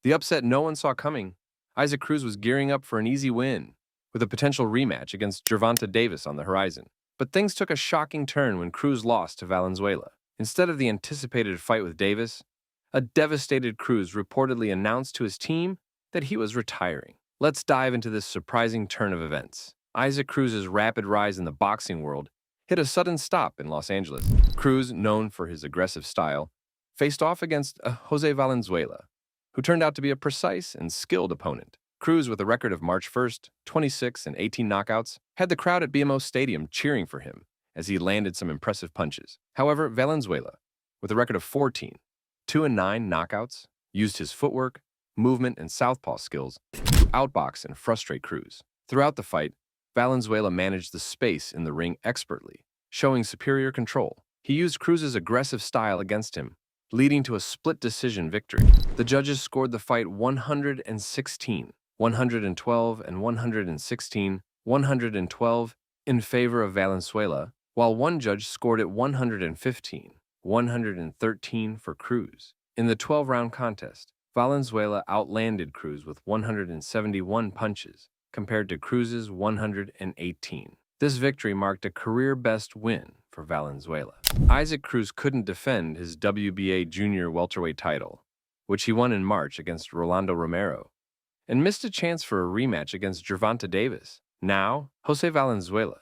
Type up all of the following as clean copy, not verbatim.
The upset no one saw coming, Isaac Cruz was gearing up for an easy win, with a potential rematch against Gervonta Davis on the horizon. But things took a shocking turn when Cruz lost to Valenzuela. Instead of the anticipated fight with Davis, a devastated Cruz reportedly announced to his team that he was retiring. Let's dive into this surprising turn of events. Isaac Cruz's rapid rise in the boxing world hit a sudden stop in Los Angeles. Cruz, known for his aggressive style, faced off against Jose Valenzuela, who turned out to be a precise and skilled opponent. Cruz, with a record of March 1st, 26 and 18 knockouts, had the crowd at BMO Stadium cheering for him as he landed some impressive punches. However, Valenzuela, with a record of 14, 2 and 9 knockouts, used his footwork, movement, and southpaw skills to outbox and frustrate Cruz. Throughout the fight, Valenzuela managed the space in the ring expertly, showing superior control. He used Cruz's aggressive style against him, leading to a split decision victory. The judges scored the fight 116, 112, and 116, 112 in favor of Valenzuela, while one judge scored it 115, 113 for Cruz. In the 12-round contest, Valenzuela outlanded Cruz with 171 punches, compared to Cruz's 118. This victory marked a career-best win for Valenzuela. Isaac Cruz couldn't defend his WBA junior welterweight title, which he won in March against Rolando Romero, and missed a chance for a rematch against Gervonta Davis. Now, Jose Valenzuela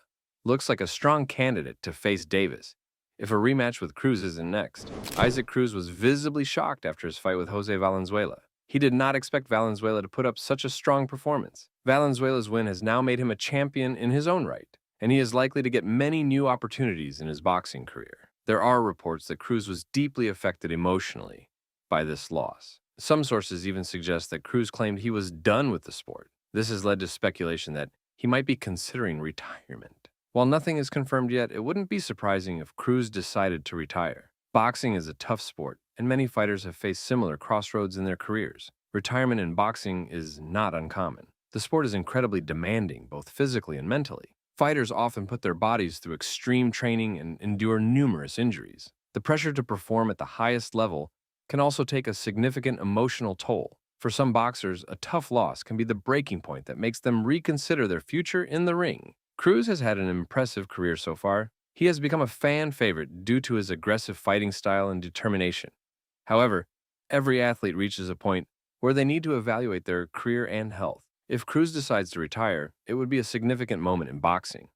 looks like a strong candidate to face Davis if a rematch with Cruz isn't next. Isaac Cruz was visibly shocked after his fight with Jose Valenzuela. He did not expect Valenzuela to put up such a strong performance. Valenzuela's win has now made him a champion in his own right, and he is likely to get many new opportunities in his boxing career. There are reports that Cruz was deeply affected emotionally by this loss. Some sources even suggest that Cruz claimed he was done with the sport. This has led to speculation that he might be considering retirement. While nothing is confirmed yet, it wouldn't be surprising if Cruz decided to retire. Boxing is a tough sport, and many fighters have faced similar crossroads in their careers. Retirement in boxing is not uncommon. The sport is incredibly demanding, both physically and mentally. Fighters often put their bodies through extreme training and endure numerous injuries. The pressure to perform at the highest level can also take a significant emotional toll. For some boxers, a tough loss can be the breaking point that makes them reconsider their future in the ring. Cruz has had an impressive career so far. He has become a fan favorite due to his aggressive fighting style and determination. However, every athlete reaches a point where they need to evaluate their career and health. If Cruz decides to retire, it would be a significant moment in boxing,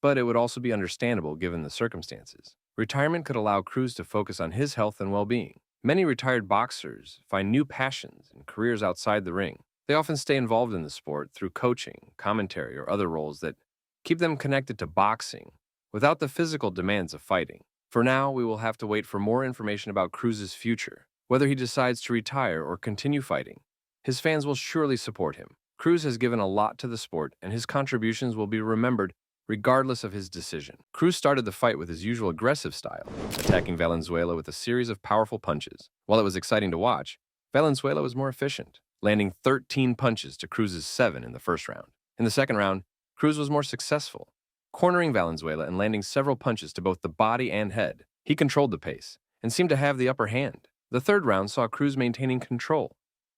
but it would also be understandable given the circumstances. Retirement could allow Cruz to focus on his health and well-being. Many retired boxers find new passions and careers outside the ring. They often stay involved in the sport through coaching, commentary, or other roles that keep them connected to boxing without the physical demands of fighting. For now, we will have to wait for more information about Cruz's future. Whether he decides to retire or continue fighting, his fans will surely support him. Cruz has given a lot to the sport, and his contributions will be remembered regardless of his decision. Cruz started the fight with his usual aggressive style, attacking Valenzuela with a series of powerful punches. While it was exciting to watch, Valenzuela was more efficient, landing 13 punches to Cruz's 7 in the first round. In the second round, Cruz was more successful, cornering Valenzuela and landing several punches to both the body and head. He controlled the pace and seemed to have the upper hand. The third round saw Cruz maintaining control,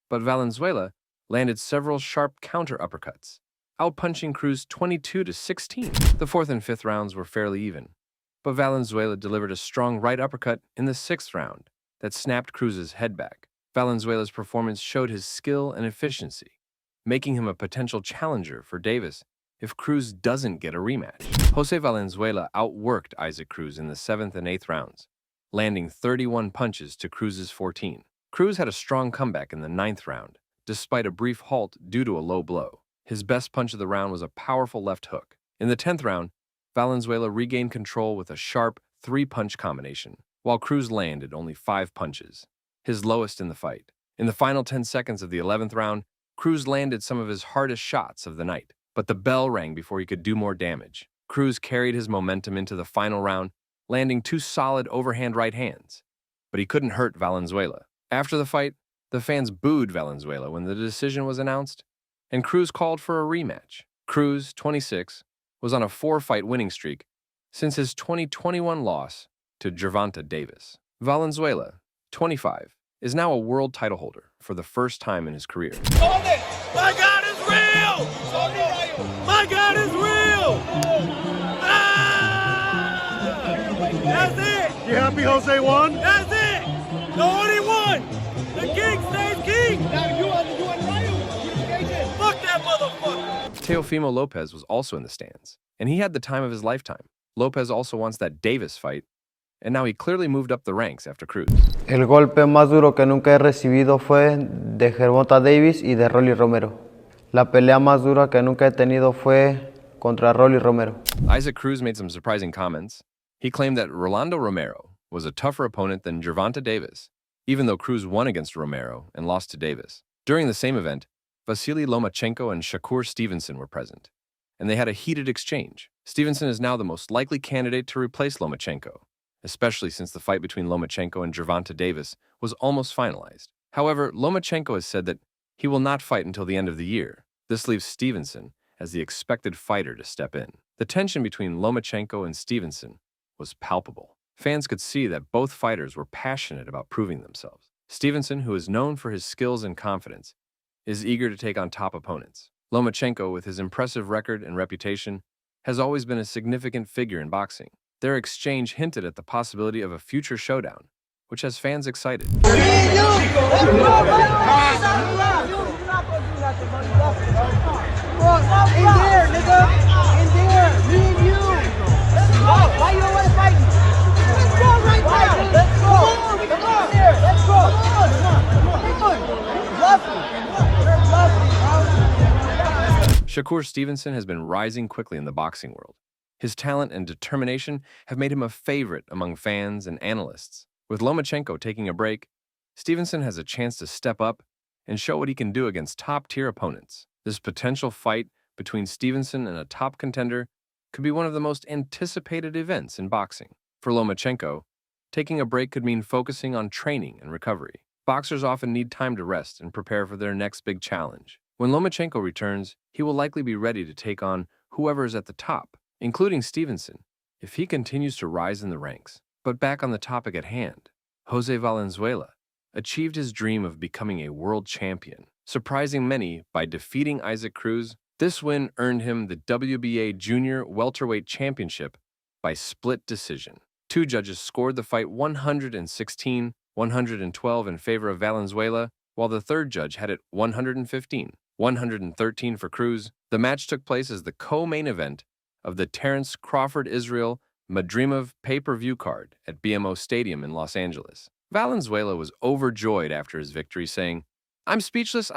but Valenzuela landed several sharp counter uppercuts, outpunching Cruz 22-16. The fourth and fifth rounds were fairly even, but Valenzuela delivered a strong right uppercut in the sixth round that snapped Cruz's head back. Valenzuela's performance showed his skill and efficiency, making him a potential challenger for Davis if Cruz doesn't get a rematch. Jose Valenzuela outworked Isaac Cruz in the seventh and eighth rounds, landing 31 punches to Cruz's 14. Cruz had a strong comeback in the ninth round, despite a brief halt due to a low blow. His best punch of the round was a powerful left hook. In the 10th round, Valenzuela regained control with a sharp three-punch combination, while Cruz landed only 5 punches, his lowest in the fight. In the final 10 seconds of the 11th round, Cruz landed some of his hardest shots of the night, but the bell rang before he could do more damage. Cruz carried his momentum into the final round, landing 2 solid overhand right hands, but he couldn't hurt Valenzuela. After the fight, the fans booed Valenzuela when the decision was announced, and Cruz called for a rematch. Cruz, 26, was on a 4-fight winning streak since his 2021 loss to Gervonta Davis. Valenzuela, 25, is now a world title holder for the first time in his career. My God is real! My God is real! That's it! You happy Jose won? That's it! The only one! The king stays king! Now you on Ryu! Fuck that motherfucker! Teofimo Lopez was also in the stands, and he had the time of his lifetime. Lopez also wants that Davis fight, and now he clearly moved up the ranks after Cruz. El golpe más duro que nunca he recibido fue de Gervonta Davis y de Rolly Romero. La pelea más dura que nunca he tenido fue contra Rolly Romero. Isaac Cruz made some surprising comments. He claimed that Rolando Romero was a tougher opponent than Gervonta Davis, even though Cruz won against Romero and lost to Davis. During the same event, Vasily Lomachenko and Shakur Stevenson were present, and they had a heated exchange. Stevenson is now the most likely candidate to replace Lomachenko, especially since the fight between Lomachenko and Gervonta Davis was almost finalized. However, Lomachenko has said that he will not fight until the end of the year. This leaves Stevenson as the expected fighter to step in. The tension between Lomachenko and Stevenson was palpable. Fans could see that both fighters were passionate about proving themselves. Stevenson, who is known for his skills and confidence, is eager to take on top opponents. Lomachenko, with his impressive record and reputation, has always been a significant figure in boxing. Their exchange hinted at the possibility of a future showdown, which has fans excited. Shakur Stevenson has been rising quickly in the boxing world. His talent and determination have made him a favorite among fans and analysts. With Lomachenko taking a break, Stevenson has a chance to step up and show what he can do against top-tier opponents. This potential fight between Stevenson and a top contender could be one of the most anticipated events in boxing. For Lomachenko, taking a break could mean focusing on training and recovery. Boxers often need time to rest and prepare for their next big challenge. When Lomachenko returns, he will likely be ready to take on whoever is at the top, including Stevenson, if he continues to rise in the ranks. But back on the topic at hand, Jose Valenzuela achieved his dream of becoming a world champion, surprising many by defeating Isaac Cruz. This win earned him the WBA Junior Welterweight Championship by split decision. Two judges scored the fight 116-112 in favor of Valenzuela, while the third judge had it 115-113 for Cruz. The match took place as the co-main event of the Terence Crawford Israel Madrimov pay-per-view card at BMO Stadium in Los Angeles. Valenzuela was overjoyed after his victory, saying, I'm speechless.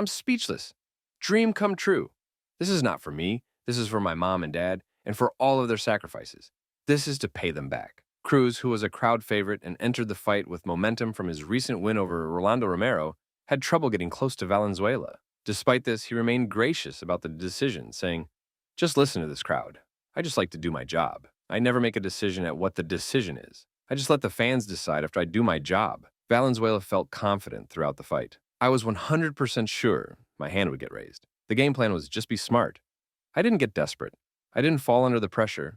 Dream come true. This is not for me. This is for my mom and dad, and for all of their sacrifices. This is to pay them back. Cruz, who was a crowd favorite and entered the fight with momentum from his recent win over Rolando Romero, had trouble getting close to Valenzuela. Despite this, he remained gracious about the decision, saying, just listen to this crowd. I just like to do my job. I never make a decision at what the decision is. I just let the fans decide after I do my job. Valenzuela felt confident throughout the fight. I was 100% sure my hand would get raised. The game plan was just be smart. I didn't get desperate. I didn't fall under the pressure.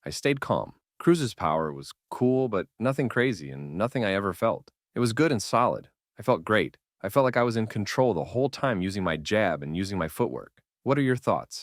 I stayed calm. Cruz's power was cool, but nothing crazy and nothing I ever felt. It was good and solid. I felt great. I felt like I was in control the whole time using my jab and using my footwork. What are your thoughts?